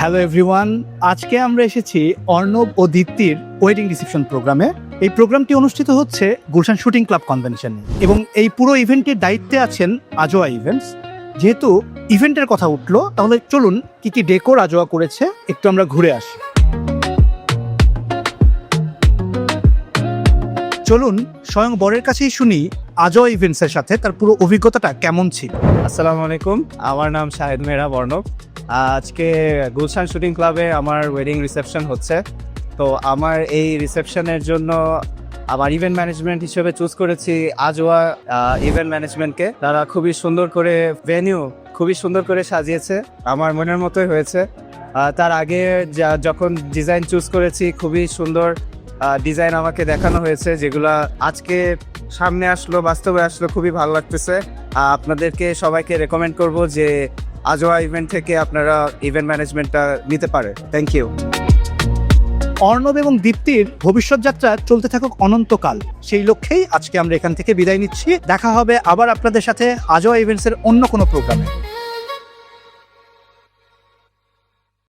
Hello everyone, আজকে আমরা এসেছি অর্ণব ও দীপ্তির ওয়েডিং রিসেপশন প্রোগ্রামে। এই প্রোগ্রামটি অনুষ্ঠিত হচ্ছে গুলশান শুটিং ক্লাব কনভেনশনে এবং এই পুরো ইভেন্টের দায়িত্বে আছেন আজোয়া ইভেন্টস। যেহেতু ইভেন্টের কথা উঠলো, তাহলে চলুন কি কি ডেকোর আজোয়া করেছে একটু আমরা ঘুরে আসি। চলুন স্বয়ং বরের কাছেই শুনি আজোয়া ইভেন্টসের সাথে তার পুরো অভিজ্ঞতাটা কেমন ছিল। আসসালামু আলাইকুম, আমার নাম শাহেদ মেহরাব অর্ণব। আজকে গুলশান শুটিং ক্লাবে আমার ওয়েডিং রিসেপশন হচ্ছে। তো আমার এই রিসেপশনের জন্য আমার ইভেন্ট ম্যানেজমেন্ট হিসেবে চুজ করেছি আজোয়া ইভেন্ট ম্যানেজমেন্টকে। তারা খুবই সুন্দর করে ভেন্যু খুবই সুন্দর করে সাজিয়েছে, আমার মনের মতোই হয়েছে। তার আগে যখন ডিজাইন চুজ করেছি, খুবই সুন্দর ডিজাইন আমাকে দেখানো হয়েছে, যেগুলা আজকে সামনে আসলো, বাস্তবে আসলো, খুবই ভালো লাগতেছে। আপনাদেরকে সবাইকে রেকমেন্ড করব যে আজোয়া ইভেন্ট থেকে আপনারা ইভেন্ট ম্যানেজমেন্টটা নিতে পারে। Thank you. অর্ণব এবং দীপ্তির ভবিষ্যৎ যাত্রা চলতে থাকুক অনন্তকাল, সেই লক্ষ্যেই আজকে আমরা এখান থেকে বিদায় নিচ্ছি। দেখা হবে আবার আপনাদের সাথে আজোয়া ইভেন্টসের অন্য কোনো প্রোগ্রামে।